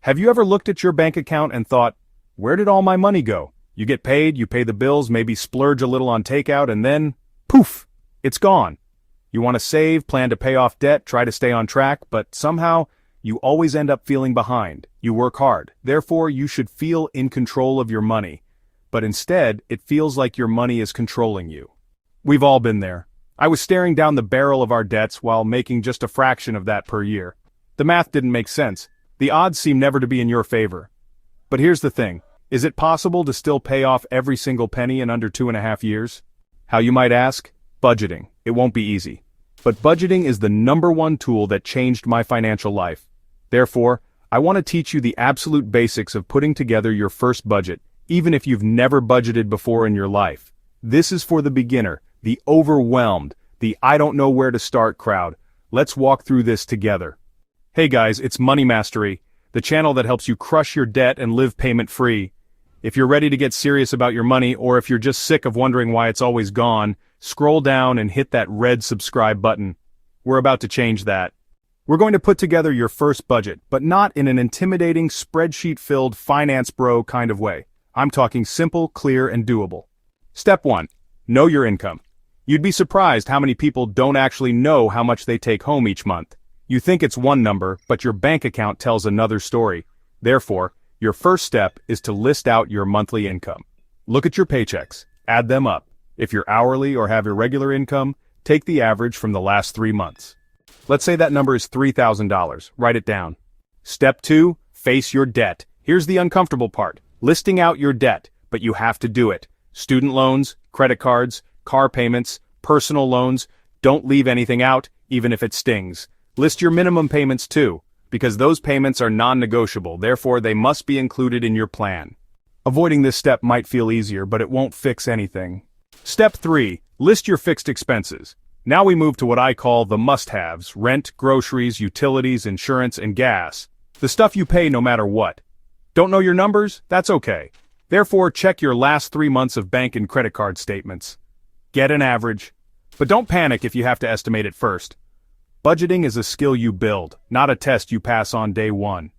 Have you ever looked at your bank account and thought, where did all my money go? You get paid, you pay the bills, maybe splurge a little on takeout, and then, poof, it's gone. You want to save, plan to pay off debt, try to stay on track, but somehow, you always end up feeling behind. You work hard, therefore you should feel in control of your money. But instead, it feels like your money is controlling you. We've all been there. I was staring down the barrel of our debts while making just a fraction of that per year. The math didn't make sense. The odds seem never to be in your favor. But here's the thing. Is it possible to still pay off every single penny in under 2.5 years? How, you might ask? Budgeting. It won't be easy. But budgeting is the #1 tool that changed my financial life. Therefore, I want to teach you the absolute basics of putting together your first budget, even if you've never budgeted before in your life. This is for the beginner, the overwhelmed, the I don't know where to start crowd. Let's walk through this together. Hey guys, it's Money Mastery, the channel that helps you crush your debt and live payment-free. If you're ready to get serious about your money, or if you're just sick of wondering why it's always gone, scroll down and hit that red subscribe button. We're about to change that. We're going to put together your first budget, but not in an intimidating, spreadsheet-filled finance bro kind of way. I'm talking simple, clear, and doable. Step 1. Know your income. You'd be surprised how many people don't actually know how much they take home each month. You think it's one number, but your bank account tells another story. Therefore, your first step is to list out your monthly income. Look at your paychecks. Add them up. If you're hourly or have irregular income, take the average from the last 3 months. Let's say that number is $3,000. Write it down. Step 2. Face your debt. Here's the uncomfortable part. Listing out your debt, but you have to do it. Student loans, credit cards, car payments, personal loans. Don't leave anything out, even if it stings. List your minimum payments too, because those payments are non-negotiable, therefore they must be included in your plan. Avoiding this step might feel easier, but it won't fix anything. Step 3. List your fixed expenses. Now we move to what I call the must-haves: rent, groceries, utilities, insurance, and gas. The stuff you pay no matter what. Don't know your numbers? That's okay. Therefore, check your last 3 months of bank and credit card statements. Get an average. But don't panic if you have to estimate it first. Budgeting is a skill you build, not a test you pass on day 1.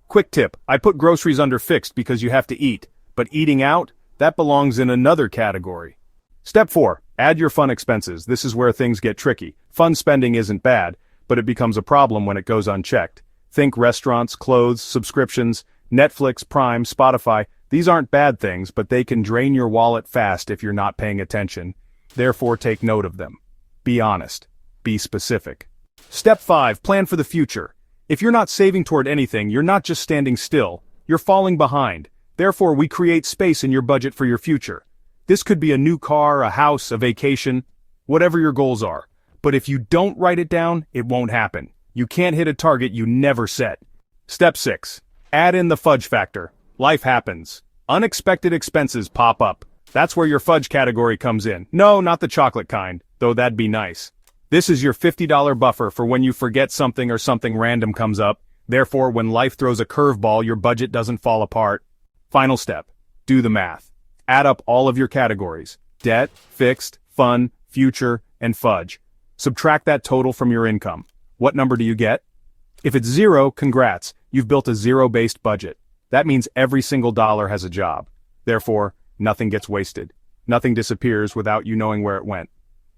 Quick tip, I put groceries under fixed because you have to eat, but eating out, that belongs in another category. Step 4, add your fun expenses. This is where things get tricky. Fun spending isn't bad, but it becomes a problem when it goes unchecked. Think restaurants, clothes, subscriptions, Netflix, Prime, Spotify. These aren't bad things, but they can drain your wallet fast if you're not paying attention. Therefore, take note of them. Be honest. Be specific. Step 5, plan for the future. If you're not saving toward anything, you're not just standing still, you're falling behind. Therefore, we create space in your budget for your future. This could be a new car, a house, a vacation, whatever your goals are. But if you don't write it down, it won't happen. You can't hit a target you never set. Step 6, add in the fudge factor. Life happens. Unexpected expenses pop up. That's where your fudge category comes in. No, not the chocolate kind, though that'd be nice. This is your $50 buffer for when you forget something or something random comes up. Therefore, when life throws a curveball, your budget doesn't fall apart. Final step. Do the math. Add up all of your categories. Debt, fixed, fun, future, and fudge. Subtract that total from your income. What number do you get? If it's 0, congrats. You've built a zero-based budget. That means every single dollar has a job. Therefore, nothing gets wasted. Nothing disappears without you knowing where it went.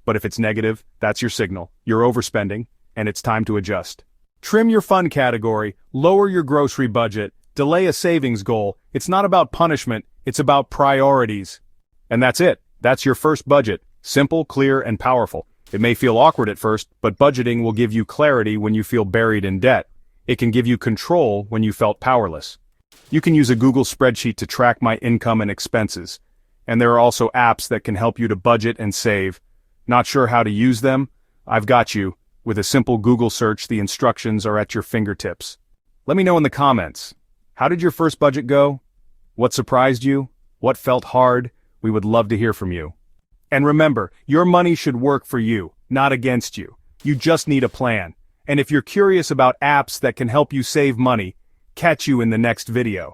But if it's negative, that's your signal. You're overspending, and it's time to adjust. Trim your fun category, lower your grocery budget, delay a savings goal. It's not about punishment, it's about priorities. And that's it. That's your first budget. Simple, clear, and powerful. It may feel awkward at first, but budgeting will give you clarity when you feel buried in debt. It can give you control when you felt powerless. You can use a Google spreadsheet to track my income and expenses. And there are also apps that can help you to budget and save. Not sure how to use them? I've got you. With a simple Google search, the instructions are at your fingertips. Let me know in the comments. How did your first budget go? What surprised you? What felt hard? We would love to hear from you. And remember, your money should work for you, not against you. You just need a plan. And if you're curious about apps that can help you save money, catch you in the next video.